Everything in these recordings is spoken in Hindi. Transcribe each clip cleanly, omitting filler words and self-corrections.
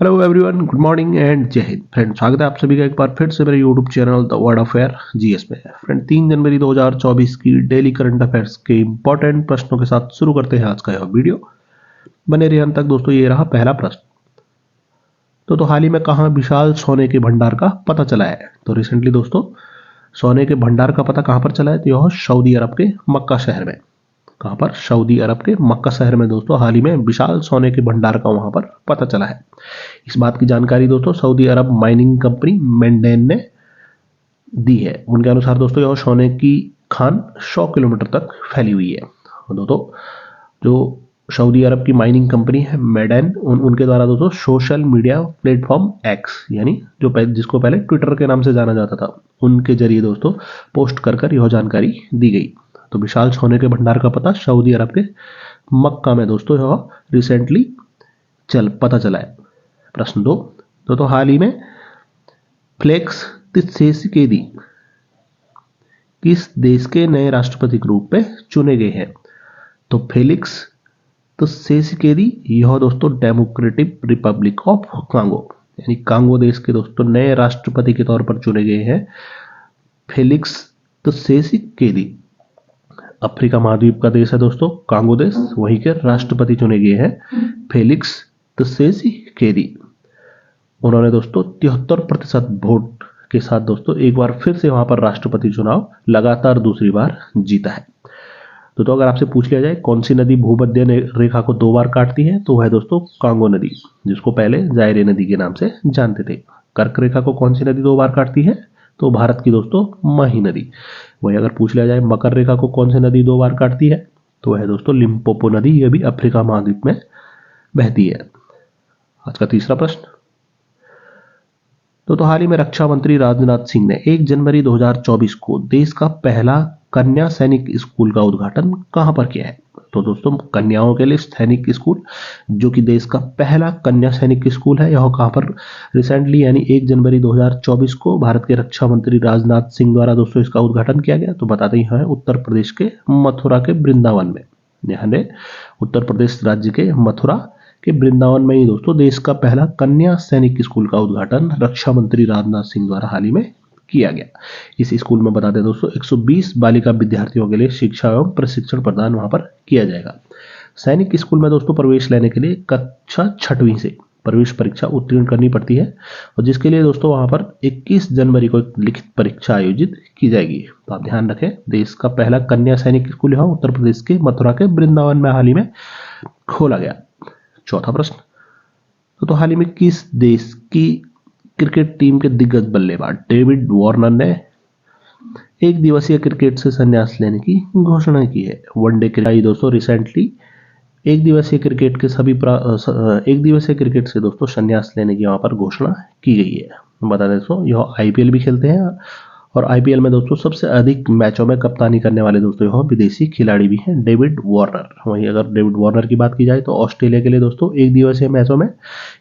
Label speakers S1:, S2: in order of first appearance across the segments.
S1: Hello everyone, good morning and जय हिंद। फ्रेंड, स्वागत है आप सभी का एक बार फिर से मेरे YouTube channel the word affair GS में। फ्रेंड, 3 जनवरी 2024 की डेली करंट अफेयर्स के इंपॉर्टेंट प्रश्नों के साथ शुरू करते हैं आज का यह वीडियो। बने रहिए अंत तक दोस्तों। ये रहा पहला प्रश्न। तो हाल ही में कहाँ विशाल सोने के भंडार का पता चला है? तो रिसेंटली दोस्तों सोने के भंडार का पता कहाँ पर चला है? तो यह सऊदी अरब के मक्का शहर में। कहां पर? सऊदी अरब के मक्का शहर में दोस्तों हाल ही में विशाल सोने के भंडार का वहां पर पता चला है। इस बात की जानकारी दोस्तों सऊदी अरब माइनिंग कंपनी मेंडेन ने दी है। उनके अनुसार दोस्तों यह सोने की खान 100 किलोमीटर तक फैली हुई है। दोस्तों जो सऊदी अरब की माइनिंग कंपनी है मेडेन, उनके द्वारा दोस्तों सोशल मीडिया प्लेटफॉर्म एक्स यानी जिसको पहले ट्विटर के नाम से जाना जाता था, उनके जरिए दोस्तों पोस्ट कर यह जानकारी दी गई। तो विशाल सोने के भंडार का पता सऊदी अरब के मक्का में दोस्तों यह रिसेंटली पता चला है। प्रश्न 2, तो हाल ही में फेलिक्स त्शेसिकेदी किस देश के नए राष्ट्रपति के रूप में चुने गए हैं? तो फेलिक्स त्शेसिकेदी यह दोस्तों डेमोक्रेटिक रिपब्लिक ऑफ कांगो यानी कांगो देश के दोस्तों नए राष्ट्रपति के तौर पर चुने गए हैं। फेलिक्स त्शेसिकेदी अफ्रीका महाद्वीप का देश है दोस्तों कांगो देश, वहीं के राष्ट्रपति चुने गए हैं फेलिक्स त्शेसिकेदी। उन्होंने दोस्तों 73% वोट के साथ दोस्तों एक बार फिर से वहां पर राष्ट्रपति चुनाव लगातार दूसरी बार जीता है। तो अगर आपसे पूछ लिया जाए कौन सी नदी भूमध्य रेखा को 2 बार काटती है, तो है दोस्तों कांगो नदी, जिसको पहले जायरे नदी के नाम से जानते थे। कर्क रेखा को कौन सी नदी 2 बार काटती है? तो भारत की दोस्तों मही नदी। वही अगर पूछ लिया जाए मकर रेखा को कौन सी नदी 2 बार काटती है, तो है दोस्तों लिम्पोपो नदी। यह भी अफ्रीका महाद्वीप में बहती है। आज का तीसरा प्रश्न। तो हाल ही में रक्षा मंत्री राजनाथ सिंह ने 1 जनवरी 2024 को देश का पहला कन्या सैनिक स्कूल का उद्घाटन कहां पर किया है? तो दोस्तों कन्याओं के लिए सैनिक स्कूल, जो कि देश का पहला कन्या सैनिक स्कूल है, यह कहां पर रिसेंटली यानी 1 जनवरी 2024 को भारत के रक्षा मंत्री राजनाथ सिंह द्वारा दोस्तों इसका उद्घाटन किया गया। तो बताते हैं उत्तर प्रदेश के मथुरा के वृंदावन में। यानी उत्तर प्रदेश राज्य के मथुरा के वृंदावन में ही दोस्तों देश का पहला कन्या सैनिक स्कूल का उद्घाटन रक्षा मंत्री राजनाथ सिंह द्वारा हाल ही में किया गया। इस स्कूल में बता दें दोस्तों 120 बालिका विद्यार्थियों के लिए शिक्षा एवं प्रशिक्षण प्रदान वहां पर किया जाएगा। सैनिक स्कूल में दोस्तों प्रवेश लेने के लिए कक्षा 6वीं से प्रवेश परीक्षा उत्तीर्ण करनी पड़ती है, और जिसके लिए दोस्तों वहां पर 21 जनवरी को एक लिखित परीक्षा आयोजित की जाएगी। तो आप ध्यान रखें, देश का पहला कन्या सैनिक स्कूल यहाँ उत्तर प्रदेश के मथुरा के वृंदावन में हाल ही में खोला गया। चौथा प्रश्न। तो हाल ही में किस देश की क्रिकेट टीम के दिग्गज बल्लेबाज डेविड वार्नर ने 1 दिवसीय क्रिकेट से संन्यास लेने की घोषणा की है? वनडे क्रिकेट दोस्तों रिसेंटली 1 दिवसीय क्रिकेट के सभी 1 दिवसीय क्रिकेट से दोस्तों संन्यास लेने की वहां पर घोषणा की गई है। बता दें दोस्तों यह आईपीएल भी खेलते हैं, और आईपीएल में दोस्तों सबसे अधिक मैचों में कप्तानी करने वाले दोस्तों यह विदेशी खिलाड़ी भी हैं डेविड वार्नर। वहीं अगर डेविड वार्नर की बात की जाए तो ऑस्ट्रेलिया के लिए दोस्तों 1 दिवसीय मैचों में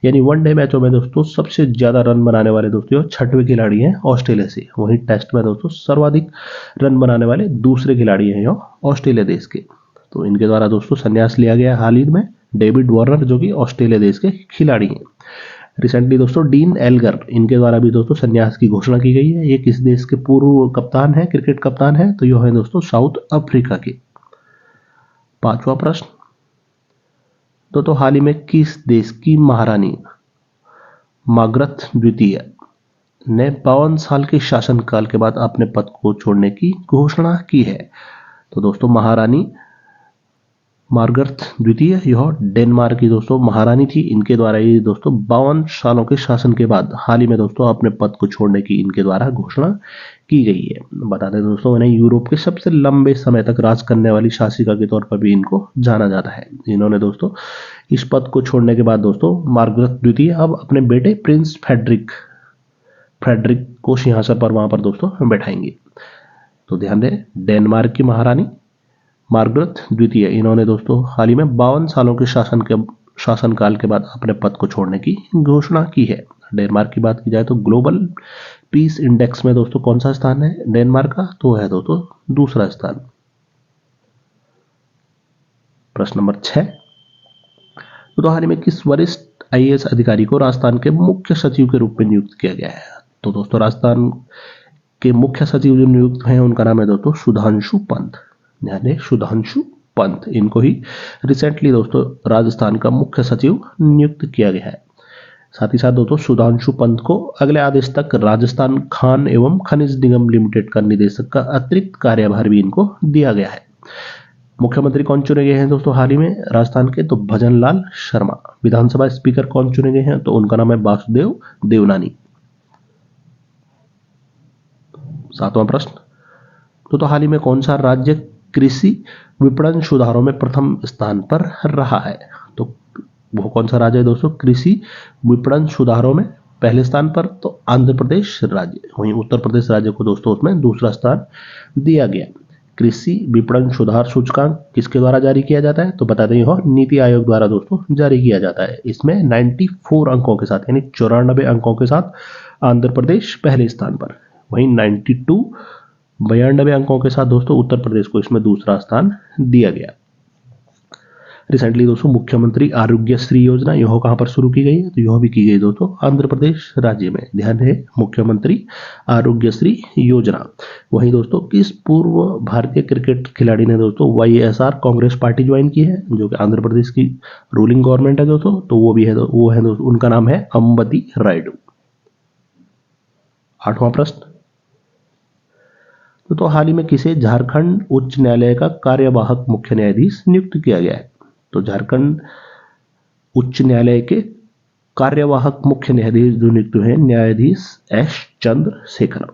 S1: यानी वनडे मैचों में दोस्तों सबसे ज्यादा रन बनाने वाले दोस्तों 6वें खिलाड़ी हैं ऑस्ट्रेलिया से। वहीं टेस्ट में दोस्तों सर्वाधिक रन बनाने वाले दूसरे खिलाड़ी हैं यह ऑस्ट्रेलिया देश के। तो इनके द्वारा दोस्तों संन्यास लिया गया हाल ही में डेविड वार्नर, जो कि ऑस्ट्रेलिया देश के खिलाड़ी हैं। रिसेंटली दोस्तों डीन एल्गर, इनके द्वारा भी दोस्तों संन्यास की घोषणा की गई है। ये किस देश के पूर्व कप्तान है, क्रिकेट कप्तान है? तो यह है दोस्तों साउथ अफ्रीका के। 5वां प्रश्न। तो हाल ही में किस देश की महारानी मार्गरेट द्वितीय ने 52 साल के शासनकाल के बाद अपने पद को छोड़ने की घोषणा की है? तो दोस्तों महारानी मार्गरेट द्वितीय यह डेनमार्क की दोस्तों महारानी थी। इनके द्वारा ये दोस्तों 52 सालों के शासन के बाद हाल ही में दोस्तों अपने पद को छोड़ने की इनके द्वारा घोषणा की गई है। बता दें दोस्तों इन्हें यूरोप के सबसे लंबे समय तक राज करने वाली शासिका के तौर पर भी इनको जाना जाता है। इन्होंने दोस्तों इस पद को छोड़ने के बाद दोस्तों मार्गरेट द्वितीय अब अपने बेटे प्रिंस फ्रेडरिक को सिंहासन पर वहां पर दोस्तों बैठाएंगे। तो ध्यान दें, डेनमार्क की महारानी मार्गरेट द्वितीय, इन्होंने दोस्तों हाल ही में 52 सालों के शासनकाल के बाद अपने पद को छोड़ने की घोषणा की है। डेनमार्क की बात की जाए तो ग्लोबल पीस इंडेक्स में दोस्तों कौन सा स्थान है डेनमार्क का? तो है दोस्तों दूसरा स्थान। प्रश्न नंबर 6। तो हाल ही में किस वरिष्ठ आईएएस अधिकारी को राजस्थान के मुख्य सचिव के रूप में नियुक्त किया गया है। तो दोस्तों राजस्थान के मुख्य सचिव जो नियुक्त हैं उनका नाम है दोस्तों सुधांशु पंत। ध्यान दें, सुधांशु पंत, इनको ही रिसेंटली दोस्तों राजस्थान का मुख्य सचिव नियुक्त किया गया है। साथ ही साथ दोस्तों सुधांशु पंत को अगले आदेश तक राजस्थान खान एवं खनिज निगम लिमिटेड का निदेशक का अतिरिक्त कार्यभार भी इनको दिया गया है। मुख्यमंत्री कौन चुने गए हैं दोस्तों हाल ही में राजस्थान के? तो भजन लाल शर्मा। विधानसभा स्पीकर कौन चुने गए हैं? तो उनका नाम है वासुदेव देवनानी। 7वां प्रश्न, तो हाल ही में कौन सा राज्य कृषि विपणन सुधारों में प्रथम स्थान पर रहा है? तो वो कौन सा राज्य है दोस्तों? कृषि विपणन सुधारों में पहले स्थान पर तो आंध्र प्रदेश राज्य, वहीं उत्तर प्रदेश राज्य को दोस्तों उसमें दूसरा स्थान दिया गया। कृषि विपणन सुधार सूचकांक किसके द्वारा जारी किया जाता है? तो बता दें यह नीति आयोग द्वारा दोस्तों जारी किया जाता है। इसमें 94 अंकों के साथ यानी 94 अंकों के साथ आंध्र प्रदेश पहले स्थान पर, वहीं 92 अंकों के साथ दोस्तों उत्तर प्रदेश को इसमें दूसरा स्थान दिया गया। रिसेंटली दोस्तों मुख्यमंत्री आरोग्य श्री योजना यह कहां पर शुरू की गई है? तो यह भी की गई दोस्तों आंध्र प्रदेश राज्य में। ध्यान है, मुख्यमंत्री आरोग्य श्री योजना। वहीं दोस्तों किस पूर्व भारतीय क्रिकेट खिलाड़ी ने दोस्तों वाईएसआर कांग्रेस पार्टी ज्वाइन की है, जो कि आंध्र प्रदेश की रूलिंग गवर्नमेंट है दोस्तों? तो वो है दोस्तों, उनका नाम है अंबती रायडू। 8वां प्रश्न, तो हाल ही में किसे झारखंड उच्च न्यायालय का कार्यवाहक मुख्य न्यायाधीश नियुक्त किया गया है? तो झारखंड उच्च न्यायालय के कार्यवाहक मुख्य न्यायाधीश जो नियुक्त हुए न्यायाधीश एस चंद्रशेखर।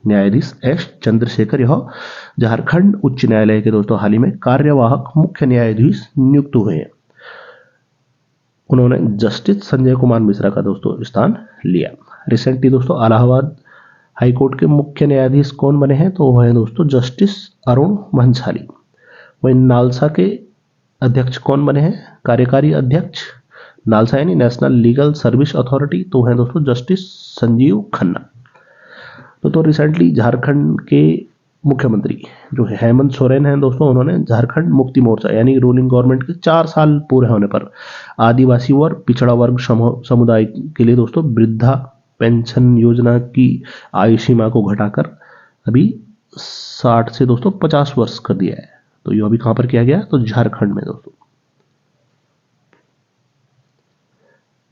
S1: न्यायाधीश एस चंद्रशेखर यह झारखंड उच्च न्यायालय के दोस्तों हाल ही में कार्यवाहक मुख्य न्यायाधीश नियुक्त हुए हैं। उन्होंने जस्टिस संजय कुमार मिश्रा का दोस्तों स्थान लिया। रिसेंटली दोस्तों इलाहाबाद हाईकोर्ट के मुख्य न्यायाधीश कौन बने हैं? तो वह है दोस्तों जस्टिस अरुण भंसाली। वहीं नालसा के अध्यक्ष कौन बने हैं? कार्यकारी अध्यक्ष नालसा यानी नेशनल लीगल सर्विस अथॉरिटी, तो है दोस्तों जस्टिस संजीव खन्ना। तो रिसेंटली झारखंड के मुख्यमंत्री जो है हेमंत सोरेन हैं दोस्तों, उन्होंने झारखंड मुक्ति मोर्चा यानी रूलिंग गवर्नमेंट के 4 साल पूरे होने पर आदिवासी और पिछड़ा वर्ग समुदाय के लिए दोस्तों वृद्धा पेंशन योजना की आयु सीमा को घटाकर अभी 60 से दोस्तों 50 वर्ष कर दिया है। तो यह अभी कहां पर किया गया? तो झारखंड में दोस्तों।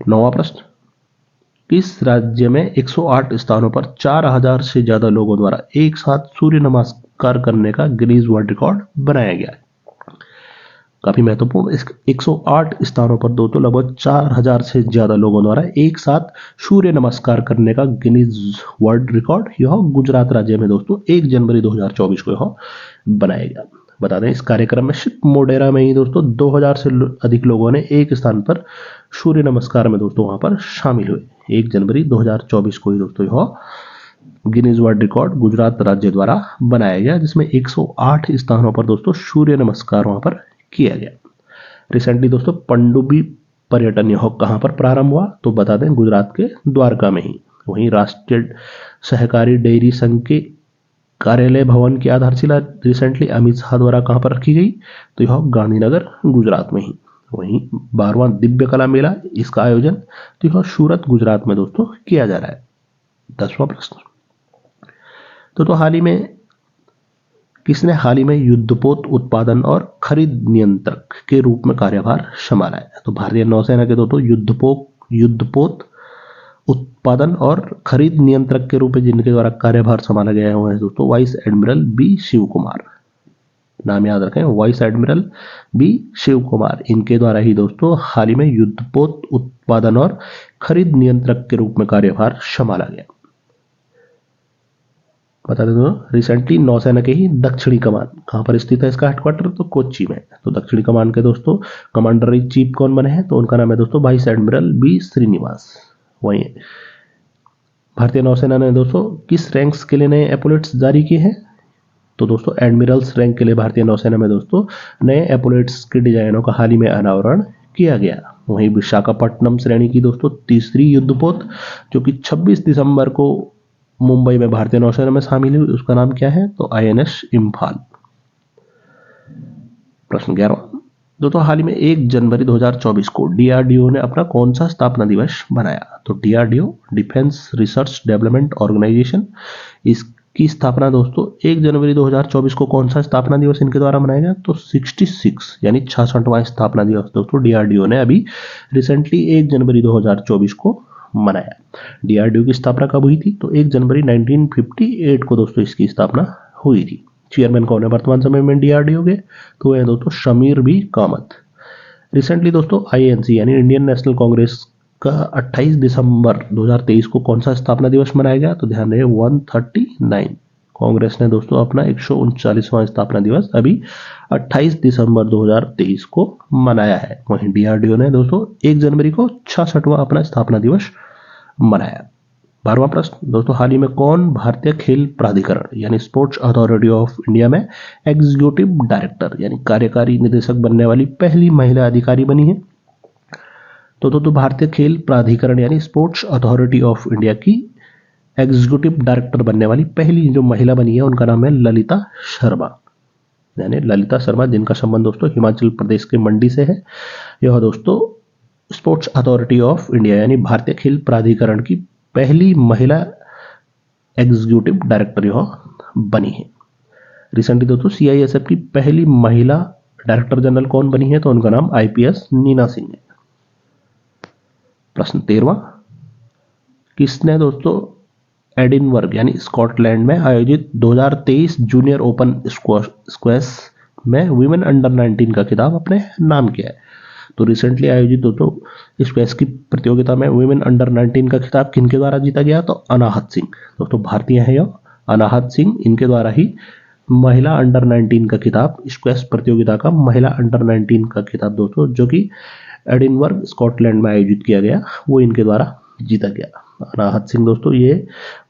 S1: 9वां प्रश्न, किस राज्य में 108 स्थानों पर 4000 से ज्यादा लोगों द्वारा एक साथ सूर्य नमस्कार करने का गिनीज वर्ल्ड रिकॉर्ड बनाया गया है? काफी महत्वपूर्ण, इस 108 स्थानों पर दोस्तों लगभग 4000 से ज्यादा लोगों द्वारा एक साथ सूर्य नमस्कार करने का गिनीज वर्ल्ड रिकॉर्ड यह गुजरात राज्य में दोस्तों 1 जनवरी 2024 को यह बनाया गया। बता दें इस कार्यक्रम में सिर्फ मोढेरा में ही दोस्तों 2000 से अधिक लोगों ने एक स्थान पर सूर्य नमस्कार में दोस्तों वहां पर शामिल हुए। 1 जनवरी 2024 को ही दोस्तों यह गिनीज वर्ल्ड रिकॉर्ड गुजरात राज्य द्वारा बनाया गया, जिसमें 108 स्थानों पर दोस्तों सूर्य नमस्कार वहां पर किया गया। रिसेंटली दोस्तों पनडुब्बी पर्यटन यह कहां पर प्रारंभ हुआ? तो बता दें गुजरात के द्वारका में ही। वहीं राष्ट्रीय सहकारी डेयरी संघ के कार्यालय भवन की आधारशिला रिसेंटली अमित शाह द्वारा कहां पर रखी गई? तो यह गांधीनगर गुजरात में ही। वहीं 12वां दिव्य कला मेला इसका आयोजन तो यह सूरत गुजरात में दोस्तों किया जा रहा है। 10वां प्रश्न, तो हाल ही में किसने हाल ही में युद्धपोत उत्पादन और खरीद नियंत्रक के रूप में कार्यभार संभाला है? तो भारतीय नौसेना के दोस्तों युद्धपोत उत्पादन और खरीद नियंत्रक के रूप में जिनके द्वारा कार्यभार संभाला गया है दोस्तों vice admiral B Shiv Kumar. नाम याद रखें, vice admiral B Shiv Kumar. इनके द्वारा ही दोस्तों हाल ही में युद्धपोत उत्पादन और खरीद नियंत्रक के रूप में कार्यभार संभाला गया। बता दें दोस्तों रिसेंटली नौसेना के ही दक्षिणी कमान कहां पर स्थित है इसका हेडक्वार्टर? तो कोच्चि में। तो दक्षिणी कमान के दोस्तों कमांडर इन चीफ कौन बने हैं? तो उनका नाम है दोस्तों वाइस एडमिरल बी श्रीनिवास। वहीं भारतीय नौसेना ने दोस्तों किस रैंक्स के लिए नए एपोलेट्स जारी किए हैं? तो दोस्तों एडमिरल्स रैंक के लिए भारतीय नौसेना में दोस्तों नए एपोलेट्स के डिजाइनों का हाल ही में अनावरण किया गया। वहीं विशाखापट्टनम श्रेणी की दोस्तों तीसरी युद्धपोत जो कि 26 दिसंबर को मुंबई में भारतीय नौसेना में शामिल हुई, उसका नाम क्या है? तो आईएनएस इम्फाल। प्रश्न 11, दोस्तों हाल ही में 1 जनवरी 2024 को डीआरडीओ ने अपना कौन सा स्थापना दिवस बनाया? तो DRDO defence research development organisation, इसकी स्थापना दोस्तों 1 जनवरी 2024 को कौन सा स्थापना दिवस इनके द्वारा मनाया गया? तो 66 यानी 66वां स्थापना दिवस दोस्तों डीआरडीओ ने अभी रिसेंटली 1 जनवरी 2024 को मनाया। डीआरडीओ की स्थापना कब हुई थी? तो 1 जनवरी 1958 को दोस्तों इसकी स्थापना हुई थी। चेयरमैन कौन है वर्तमान समय में डीआरडीओ के? तो है दोस्तों शमीर बी कामत। रिसेंटली दोस्तों आईएनसी यानी इंडियन नेशनल कांग्रेस का 28 दिसंबर 2023 को कौन सा स्थापना दिवस मनाया गया? तो ध्यान रहे 139। कांग्रेस ने दोस्तों अपना 139वां स्थापना दिवस अभी 28 दिसंबर 2023 को मनाया है। वहीं डीआरडीओ ने दोस्तों 1 जनवरी को 66वां अपना स्थापना दिवस मनाया। 12वां प्रश्न दोस्तों, हाल ही में कौन भारतीय खेल प्राधिकरण यानी स्पोर्ट्स अथॉरिटी ऑफ इंडिया में एग्जीक्यूटिव डायरेक्टर यानी कार्यकारी निदेशक बनने वाली पहली महिला अधिकारी बनी है? तो दोस्तों भारतीय खेल प्राधिकरण यानी स्पोर्ट्स अथॉरिटी ऑफ इंडिया की एग्जीक्यूटिव डायरेक्टर बनने वाली पहली जो महिला बनी है उनका नाम है ललिता शर्मा, यानी ललिता शर्मा, जिनका संबंध दोस्तों हिमाचल प्रदेश के मंडी से है। यह दोस्तों स्पोर्ट्स अथॉरिटी ऑफ इंडिया यानी भारतीय खेल प्राधिकरण की पहली महिला एग्जीक्यूटिव डायरेक्टर यह बनी है। रिसेंटली दोस्तों सीआईएसएफ की पहली महिला डायरेक्टर जनरल कौन बनी है? तो उनका नाम आईपीएस नीना सिंह है। प्रश्न 13वां, किसने दोस्तों एडिनबर्ग यानी स्कॉटलैंड में आयोजित 2023 जूनियर ओपन स्क्वैश में वुमेन अंडर 19 का खिताब अपने नाम किया है? तो रिसेंटली आयोजित दोस्तों स्क्वैश की प्रतियोगिता में वुमेन अंडर 19 का खिताब किनके द्वारा जीता गया? तो अनाहत सिंह, दोस्तों भारतीय है यह अनाहत सिंह, इनके द्वारा ही महिला अंडर 19 का खिताब स्क्वैश प्रतियोगिता का महिला अंडर 19 का खिताब दोस्तों जो कि एडिनबर्ग स्कॉटलैंड में आयोजित किया गया वो इनके द्वारा जीता गया। अनाहत सिंह दोस्तों ये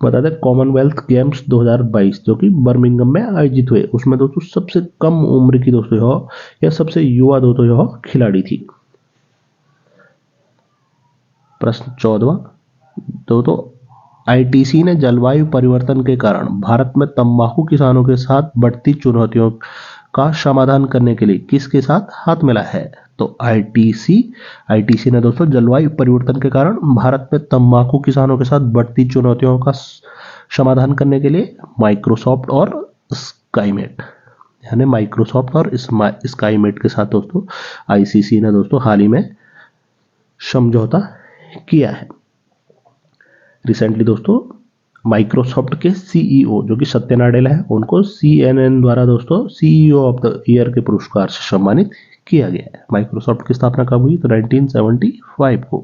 S1: बता दें कॉमनवेल्थ गेम्स 2022 जो कि बर्मिंघम में आयोजित हुए उसमें दोस्तों सबसे कम उम्र की दोस्तों यह सबसे युवा दोस्तों यह खिलाड़ी थी। प्रश्न 14वां, दोस्तों आईटीसी ने जलवायु परिवर्तन के कारण भारत में तंबाकू किसानों के साथ बढ़ती चुनौतियों का समाधान करने के लिए किसके साथ हाथ मिला है? तो आईटीसी ने दोस्तों जलवायु परिवर्तन के कारण भारत में तंबाकू किसानों के साथ बढ़ती चुनौतियों का समाधान करने के लिए माइक्रोसॉफ्ट और स्काईमेट यानी माइक्रोसॉफ्ट और स्काईमेट के साथ दोस्तों आईसीसी ने दोस्तों हाल ही में समझौता किया है। रिसेंटली दोस्तों माइक्रोसॉफ्ट के सीईओ जो कि सत्य नाडेला है उनको सीएनएन द्वारा दोस्तों सीईओ ऑफ द ईयर के पुरस्कार से सम्मानित किया गया है। माइक्रोसॉफ्ट की स्थापना कब हुई? तो 1975 को।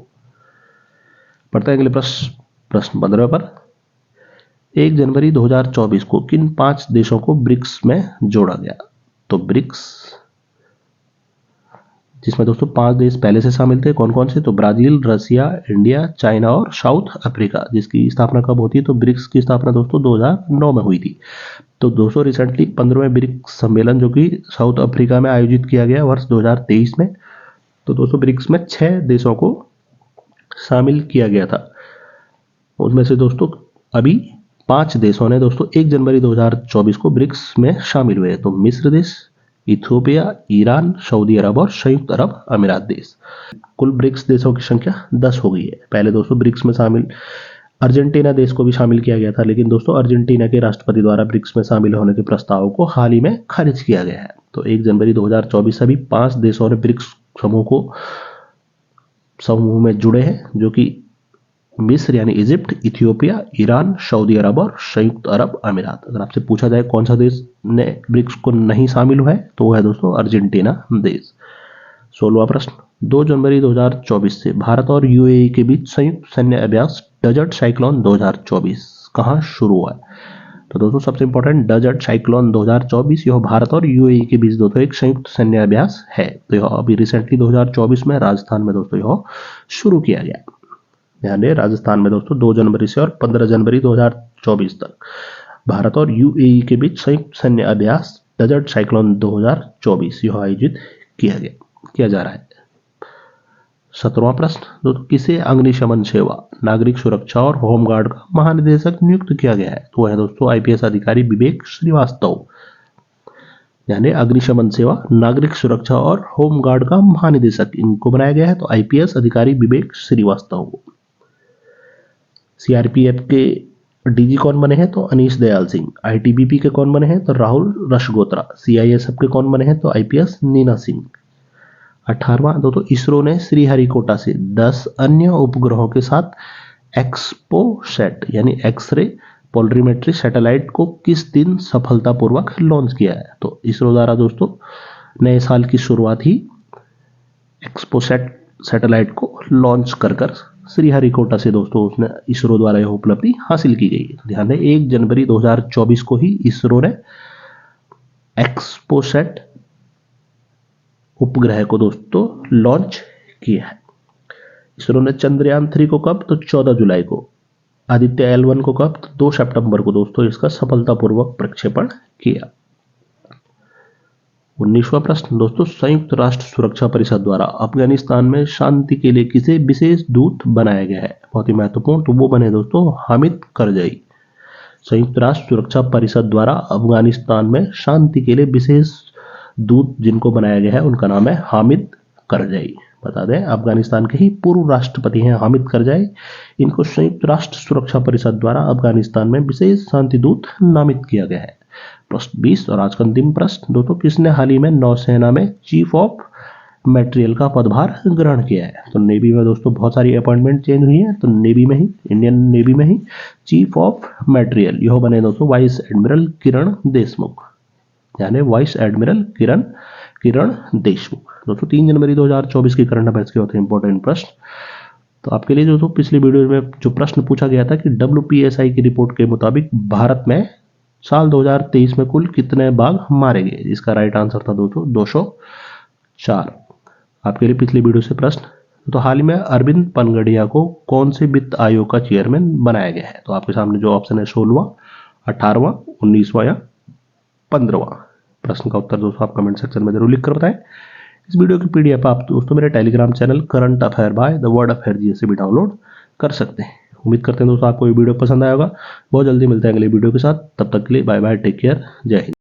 S1: पढ़ते हैं अगले प्रश्न 15 पर, 1 जनवरी 2024 को किन 5 देशों को ब्रिक्स में जोड़ा गया? तो ब्रिक्स जिसमें दोस्तों 5 देश पहले से शामिल थे, कौन कौन से? तो ब्राजील, रशिया, इंडिया, चाइना और साउथ अफ्रीका। जिसकी स्थापना कब होती है? तो ब्रिक्स की स्थापना दोस्तों 2009 में हुई थी। तो दोस्तों रिसेंटली 15वें ब्रिक्स सम्मेलन जो कि साउथ अफ्रीका में आयोजित किया गया वर्ष 2023 में, तो दोस्तों ब्रिक्स में 6 देशों को शामिल किया गया था। उसमें से दोस्तों अभी 5 देशों ने दोस्तों 1 जनवरी 2024 को ब्रिक्स में शामिल हुए। तो मिस्र देश, इथियोपिया, ईरान, सऊदी अरब और संयुक्त अरब अमीरात देश। कुल ब्रिक्स देशों की संख्या 10 हो गई है। पहले दोस्तों ब्रिक्स में शामिल अर्जेंटीना देश को भी शामिल किया गया था, लेकिन दोस्तों अर्जेंटीना के राष्ट्रपति द्वारा ब्रिक्स में शामिल होने के प्रस्ताव को हाल ही में खारिज किया गया है। तो 1 जनवरी 2024 से भी 5 देशों ने ब्रिक्स समूह में जुड़े हैं जो कि मिस्र यानी इजिप्ट, इथियोपिया, ईरान, सऊदी अरब और संयुक्त अरब अमीरात। अगर आपसे पूछा जाए कौन सा देश ने ब्रिक्स को नहीं शामिल हुआ है तो वो है दोस्तों अर्जेंटीना देश। 16वां प्रश्न, 2 जनवरी 2024 से भारत और यूएई के बीच संयुक्त सैन्य अभ्यास डेजर्ट साइक्लोन 2024 कहां शुरू हुआ है? तो दोस्तों सबसे इंपॉर्टेंट डेजर्ट साइक्लोन 2024 यह भारत और यूएई के बीच दोस्तों एक संयुक्त सैन्य अभ्यास है। तो यह अभी रिसेंटली 2024 में राजस्थान में दोस्तों यह शुरू किया गया। ध्यान दें राजस्थान में दोस्तों 2 जनवरी से और 15 जनवरी 2024 तक भारत और यूएई के बीच संयुक्त सैन्य अभ्यास डेजर्ट साइक्लोन 2024 यह आयोजित किया जा रहा है। 17वां प्रश्न, दोस्तों किसे अग्निशमन सेवा, नागरिक सुरक्षा और होमगार्ड का महानिदेशक नियुक्त किया गया है? तो है दोस्तों आईपीएस अधिकारी विवेक श्रीवास्तव। यानी अग्निशमन सेवा, नागरिक सुरक्षा और होम गार्ड का महानिदेशक इनको बनाया गया है तो आईपीएस अधिकारी विवेक श्रीवास्तव। सीआरपीएफ के डीजी कौन बने हैं तो अनीश दयाल सिंह। आईटीबीपी के कौन बने हैं तो राहुल रशगोत्रा। सीआईएसएफ के कौन बने हैं तो आईपीएस नीना सिंह। 18वां दोस्तों, इसरो ने श्रीहरिकोटा से 10 अन्य उपग्रहों के साथ एक्सपोसैट यानी एक्सरे पोलरीमेट्री सैटेलाइट को किस दिन सफलतापूर्वक लॉन्च किया है। तो इसरो द्वारा दोस्तों नए साल की शुरुआत ही एक्सपोसैट सैटेलाइट को लॉन्च कर श्रीहरिकोटा से दोस्तों उसने इसरो द्वारा यह उपलब्धि हासिल की गई। ध्यान दें 1 जनवरी 2024 को ही इसरो ने एक्सपोसैट उपग्रह को दोस्तों लॉन्च किया है। इसरो ने चंद्रयान 3 को कब तो 14 जुलाई को, आदित्य L1 को कब तो 2 सितंबर को दोस्तों इसका सफलतापूर्वक प्रक्षेपण किया। 19वां प्रश्न दोस्तों, संयुक्त राष्ट्र सुरक्षा परिषद द्वारा अफगानिस्तान में शांति के लिए किसे विशेष दूत बनाया गया है। बहुत ही महत्वपूर्ण, तो वो बने दोस्तों हामिद करजई। संयुक्त राष्ट्र सुरक्षा परिषद द्वारा अफगानिस्तान में शांति के लिए विशेष दूत जिनको बनाया गया है उनका नाम है हामिद करजई। बता दें अफगानिस्तान के ही पूर्व राष्ट्रपति हैं हामिद करजई। इनको संयुक्त राष्ट्र सुरक्षा परिषद द्वारा अफगानिस्तान में विशेष शांति दूत नामित किया गया है। प्रश्न 20 और आज का अंतिम प्रश्न दोस्तों, किसने हाल ही में नौसेना में चीफ ऑफ मटेरियल का पदभार ग्रहण किया है। तो नेवी में दोस्तों बहुत सारी अपॉइंटमेंट चेंज हुई है, तो नेवी में ही, इंडियन नेवी में ही चीफ ऑफ मटेरियल यह बने दोस्तों वाइस एडमिरल किरण देशमुख, यानी वाइस एडमिरल किरण देशमुख। दोस्तों 3 जनवरी 2024 की करंट अफेयर्स के होते हैं इंपॉर्टेंट प्रश्न। तो आपके लिए दोस्तों पिछली वीडियो में जो प्रश्न पूछा गया था कि WPSI की रिपोर्ट के मुताबिक भारत में साल 2023 में कुल कितने बाघ मारे गए, इसका राइट आंसर था दोस्तों 204। आपके लिए पिछली वीडियो से प्रश्न, तो हाल ही में अरविंद पनगड़िया को कौन से वित्त आयोग का चेयरमैन बनाया गया है। तो आपके सामने जो ऑप्शन है 16वां, 18वां, 19वां या 15वां। प्रश्न का उत्तर दोस्तों आप कमेंट सेक्शन में जरूर लिख कर बताएं। इस वीडियो की पीडीएफ आप दोस्तों मेरे Telegram channel current affair by the world affair जी से भी डाउनलोड कर सकते हैं। उम्मीद करते हैं दोस्तों आपको ये वीडियो पसंद आया होगा। बहुत जल्दी मिलते हैं अगले वीडियो के साथ, तब तक के लिए बाय बाय, टेक केयर, जय हिंद।